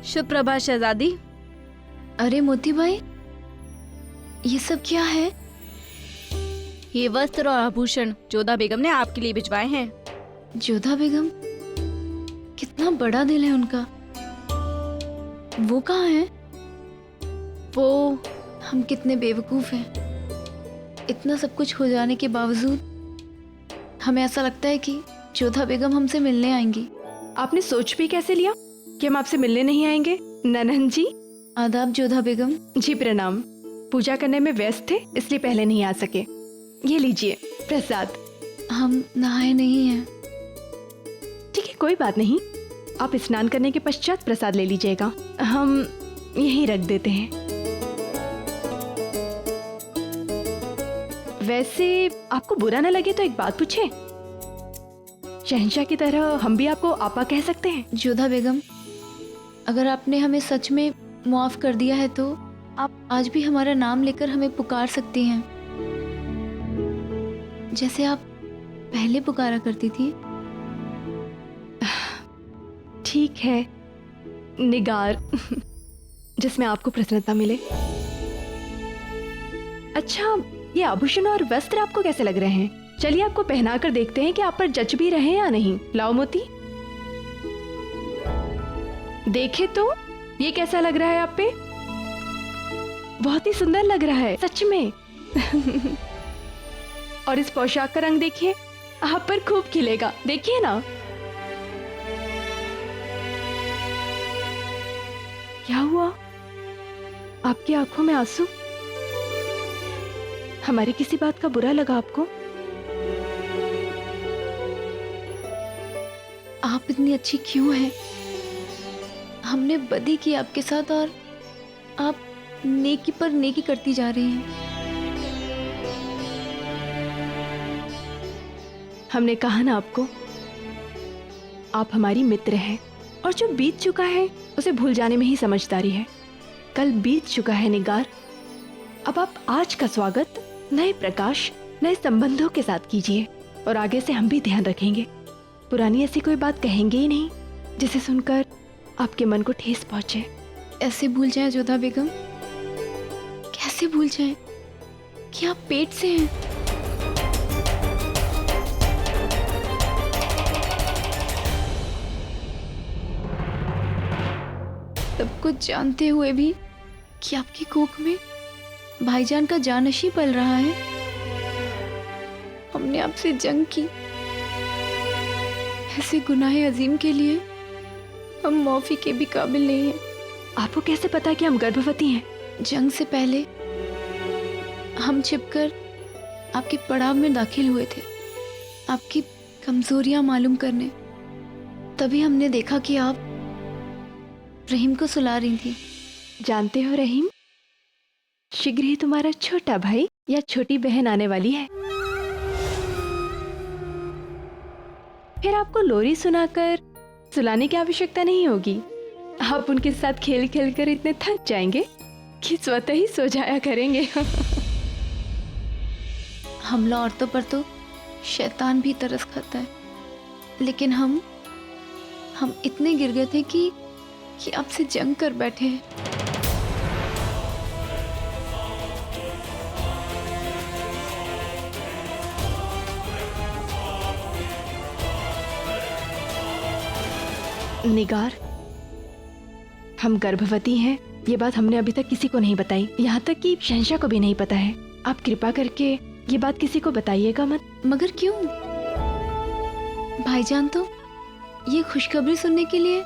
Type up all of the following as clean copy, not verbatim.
शुभ प्रभात शहजादी। अरे मोती भाई, ये सब क्या है? ये वस्त्र और आभूषण जोधा बेगम ने आपके लिए भिजवाए हैं। जोधा बेगम, कितना बड़ा दिल है उनका। वो कहाँ है? वो हम कितने बेवकूफ हैं। इतना सब कुछ हो जाने के बावजूद हमें ऐसा लगता है कि जोधा बेगम हमसे मिलने आएंगी। आपने सोच भी कैसे लिया कि हम आपसे मिलने नहीं आएंगे? ननन जी। आदाब जोधा बेगम। जी प्रणाम। पूजा करने में व्यस्त थे इसलिए पहले नहीं आ सके। ये लीजिए प्रसाद। हम नहाए नहीं हैं। ठीक है, कोई बात नहीं। आप स्नान करने के पश्चात प्रसाद ले लीजिएगा। हम यहीं रख देते हैं। वैसे आपको बुरा न लगे तो एक बात पूछे? शहंशाह की तरह हम भी आपको आपा कह सकते हैं? जोधा बेगम, अगर आपने हमें सच में माफ कर दिया है तो आप आज भी हमारा नाम लेकर हमें पुकार सकती हैं, जैसे आप पहले पुकारा करती थी। ठीक है निगार, जिसमें आपको प्रसन्नता मिले। अच्छा, ये आभूषण और वस्त्र आपको कैसे लग रहे हैं? चलिए आपको पहना कर देखते हैं कि आप पर जच भी रहे हैं या नहीं। लाओ मोती, देखे तो ये कैसा लग रहा है आप पे? बहुत ही सुंदर लग रहा है सच में। और इस पोशाक का रंग देखिए, आप पर खूब खिलेगा। देखिए ना। क्या हुआ? आपकी आंखों में आंसू? हमारी किसी बात का बुरा लगा आपको? आप इतनी अच्छी क्यों हैं? हमने बदी की आपके साथ और आप नेकी पर नेकी करती जा रही हैं। हमने कहा ना आपको, आप हमारी मित्र हैं और जो बीत चुका है उसे भूल जाने में ही समझदारी है। कल बीत चुका है निगार। अब आप आज का स्वागत नए प्रकाश, नए संबंधों के साथ कीजिए और आगे से हम भी ध्यान रखेंगे। पुरानी ऐसी कोई बात कहेंगे ही नहीं जिसे सुनकर आपके मन को ठेस पहुंचे। ऐसे भूल जाएं जोधा बेगम? कैसे भूल जाएं कि आप पेट से हैं? सब कुछ जानते हुए भी कि आपकी कोख में भाईजान का जानशी पल रहा है। हमने आपसे जंग की। ऐसे गुनाह अजीम के लिए हम माफी के भी काबिल नहीं हैं। आपको कैसे पता कि हम गर्भवती हैं? जंग से पहले हम छिपकर आपके पड़ाव में दाखिल हुए थे, आपकी कमजोरियां मालूम करने। तभी हमने देखा कि आप रहीम को सुला रही थी। जानते हो रहीम, शीघ्र ही तुम्हारा छोटा भाई या छोटी बहन आने वाली है। फिर आपको लोरी सुनाकर सुलाने की आवश्यकता नहीं होगी। आप उनके साथ खेल खेल कर इतने थक जाएंगे कि स्वतः ही सो जाया करेंगे। हमला औरतों पर तो शैतान भी तरस खाता है, लेकिन हम इतने गिर गए थे कि आपसे जंग कर बैठे हैं। निगार, हम गर्भवती हैं ये बात हमने अभी तक किसी को नहीं बताई, यहाँ तक कि शहंशाह को भी नहीं पता है। आप कृपा करके ये बात किसी को बताइएगा मत। मगर क्यों? भाईजान तो ये खुशखबरी सुनने के लिए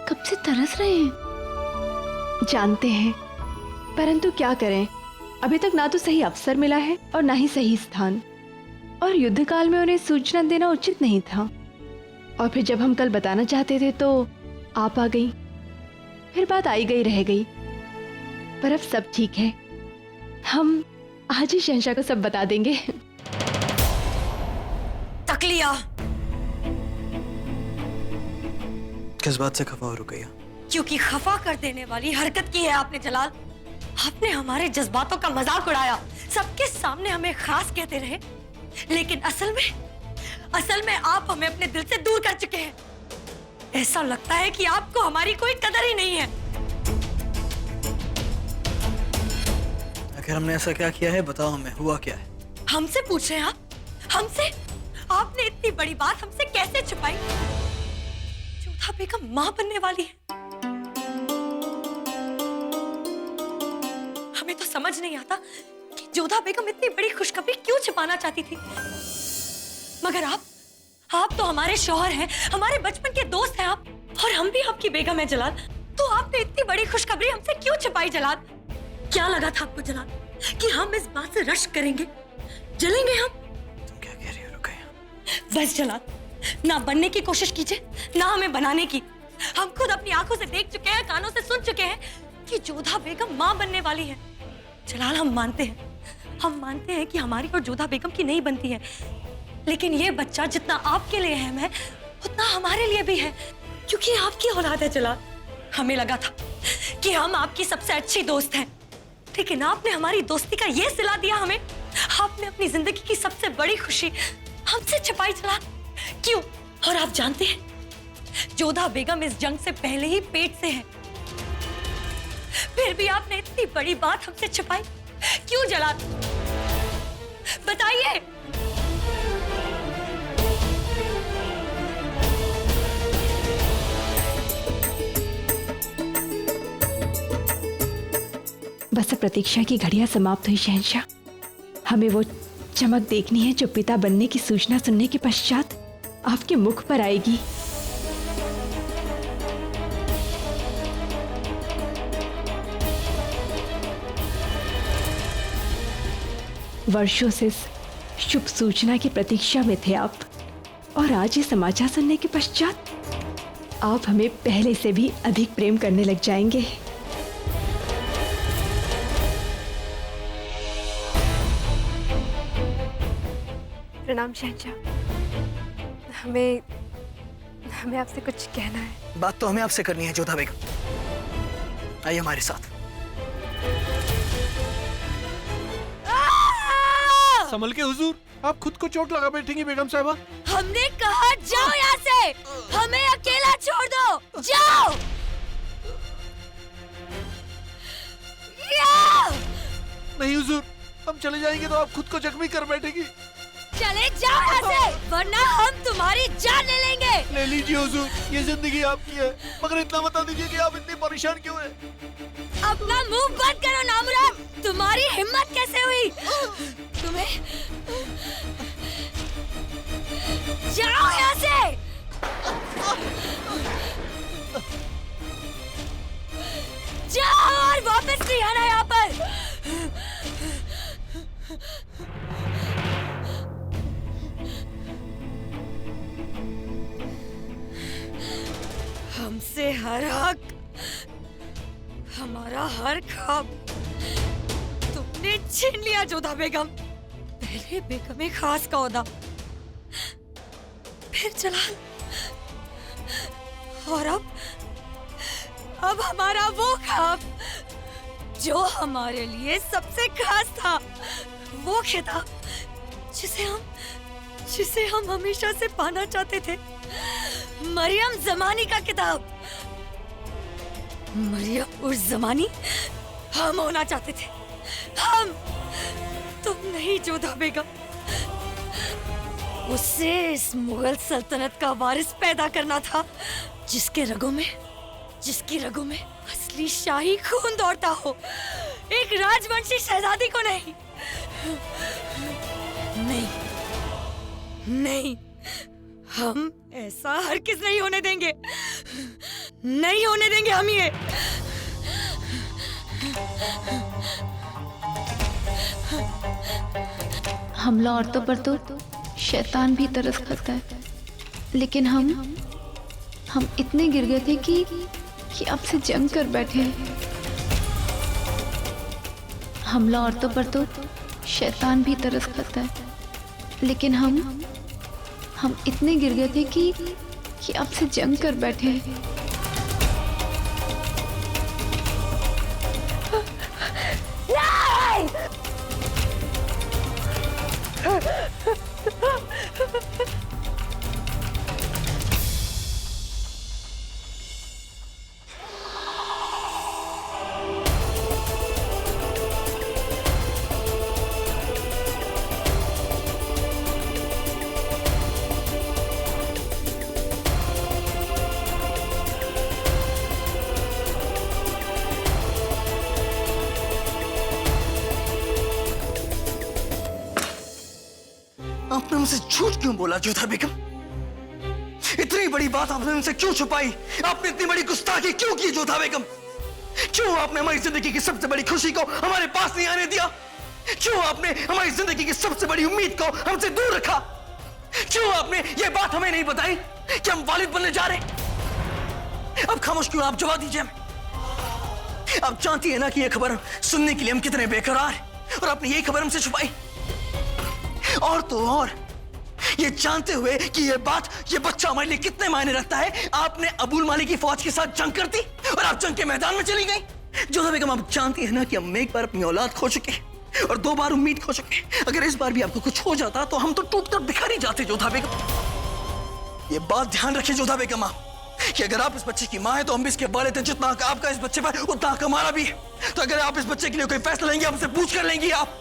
कब से तरस रहे हैं। जानते हैं, परंतु क्या करें, अभी तक ना तो सही अवसर मिला है और ना ही सही स्थान, और युद्ध काल में उन्हें सूचना देना उचित नहीं था। और फिर जब हम कल बताना चाहते थे तो आप आ गई। फिर बात आई गई रह गई। पर अब सब ठीक है, हम आज ही शहंशाह को सब बता देंगे। तकलिया, किस बात से खफा हो रुकैया? क्योंकि खफा कर देने वाली हरकत की है आपने जलाल। आपने हमारे जज्बातों का मजाक उड़ाया, सबके सामने हमें खास कहते रहे, लेकिन असल में आप हमें अपने दिल से दूर कर चुके हैं। ऐसा लगता है कि आपको हमारी कोई कदर ही नहीं है। आखिर हमने ऐसा क्या किया है, बताओ हमें, हुआ क्या है? हमसे पूछ रहे हैं आप? हमसे? आपने इतनी बड़ी बात हमसे कैसे छुपाई? जोधा बेगम मां बनने वाली है। हमें तो समझ नहीं आता कि जोधा बेगम इतनी बड़ी खुशखबरी क्यों छुपाना चाहती थी। मगर आप तो हमारे शौहर हैं, हमारे बचपन के दोस्त हैं आप, और हम भी आपकी बेगम है जलाल। तो आपने इतनी बड़ी खुशखबरी हमसे क्यों छुपाई जलाल? क्या लगा था आपको जलाल कि हम इस बात से रश्क करेंगे, जलेंगे हम? तुम क्या कह रही हो रुकैया? बस जलाल, ना बनने की कोशिश कीजिए, ना हमें बनाने की। हम खुद अपनी आंखों से देख चुके हैं, कानों से सुन चुके हैं कि जोधा बेगम मां बनने वाली है। जलाल, हम मानते हैं कि हमारी और जोधा बेगम की नहीं बनती है, लेकिन ये बच्चा जितना आपके लिए अहम है उतना हमारे लिए भी है, क्योंकि आपकी औलाद है जलाल। हमें लगा था कि हम आपकी सबसे अच्छी दोस्त हैं, लेकिन आपने हमारी दोस्ती का ये सिला दिया हमें। आपने अपनी जिंदगी की सबसे बड़ी खुशी हमसे छुपाई जलाल। क्यों? और आप जानते हैं, जोधा बेगम इस जंग से पहले ही पेट से है, फिर भी आपने इतनी बड़ी बात हमसे छुपाई क्यों जलाल? बताइए। बस अब प्रतीक्षा की घड़ियां समाप्त हुई शहंशाह। हमें वो चमक देखनी है जो पिता बनने की सूचना सुनने के पश्चात आपके मुख पर आएगी। वर्षों से इस शुभ सूचना की प्रतीक्षा में थे आप, और आज ये समाचार सुनने के पश्चात आप हमें पहले से भी अधिक प्रेम करने लग जाएंगे। प्रणाम शहंशाह। हमें आपसे कुछ कहना है। बात तो हमें आपसे करनी है जोधा बेगम, आइए हमारे साथ। संभल के हुजूर, आप खुद को चोट लगा बैठेंगी बेगम साहिबा। हमने कहा जाओ यहाँ से, हमें अकेला छोड़ दो, जाओ। नहीं हुजूर, हम चले जाएंगे तो आप खुद को जख्मी कर बैठेगी। चले जाओ यहाँ से, वरना हम तुम्हारी जान ले लेंगे। ले लीजिए हुजूर, ये जिंदगी आपकी है, मगर इतना बता दीजिए कि आप इतनी परेशान क्यों हैं? अपना मुंह बंद करो नामुराद, तुम्हारी हिम्मत कैसे हुई? तुम्हें जाओ यहाँ से। जाओ और वापस नहीं आना यहाँ पर। हमसे हर हक, हमारा हर ख्वाब तुमने छीन लिया जोधा बेगम। पहले बेगम खास का ओहदा, फिर जलाल, और अब हमारा वो ख्वाब जो हमारे लिए सबसे खास था, वो खिताब जिसे हम हमेशा से पाना चाहते थे, मरियम जमानी का किताब। मरियम उर्स जमानी हम होना चाहते थे, हम, तुम नहीं जोधा बेगम। उससे इस मुगल सल्तनत का वारिस पैदा करना था, जिसकी रगों में असली शाही खून दौड़ता हो, एक राजवंशी शहजादी को नहीं। नहीं, हम ऐसा हरगिज़ नहीं होने देंगे, नहीं होने देंगे हम ये। हमला औरतों पर तो शैतान भी तरस खाता है, लेकिन हम इतने गिर गए थे कि आपसे जंग कर बैठे हैं। हमला औरतों पर तो शैतान भी तरस खाता है, लेकिन हम इतने गिर गए थे कि आपसे जंग कर बैठे हैं। आपने मुझसे झूठ क्यों बोला जोधा बेगम? इतनी बड़ी बात आपने मुझसे क्यों छुपाई? आपने इतनी बड़ी गुस्ताखी क्यों की जोधा बेगम? क्यों आपने हमारी जिंदगी की सबसे बड़ी खुशी को हमारे पास नहीं आने दिया? क्यों आपने हमारी जिंदगी की सबसे बड़ी उम्मीद को हमसे दूर रखा? क्यों आपने ये बात हमें नहीं बताई कि हम वालिद बनने जा रहे हैं? अब खामोश क्यों? आप जवाब दीजिए हमें। आप जानती है ना कि ये खबर सुनने के लिए हम कितने बेकरार हैं, और आपने ये खबर हमसे छुपाई। और तो और ये जानते हुए कि ये बच्चा हमारे लिए कितने मायने रखता है, आपने अबुल मालिक की फौज के साथ जंग कर दी और आप जंग के मैदान में चली गई। जोधा बेगम, आप जानती है ना कि हम एक बार अपनी औलाद खो चुके हैं और 2 बार उम्मीद खो चुके हैं। अगर इस बार भी आपको कुछ हो जाता तो हम तो टूट कर बिखर ही जाते जोधा बेगम। ये बात ध्यान रखिए जोधा बेगम आप, कि अगर आप इस बच्चे की मां है तो हम भी इसके बड़े थे, जितना हक आपका इस बच्चे पर उतना हक हमारा भी है। तो अगर आप इस बच्चे के लिए कोई फैसला लेंगे, हमसे पूछ कर लेंगी आप।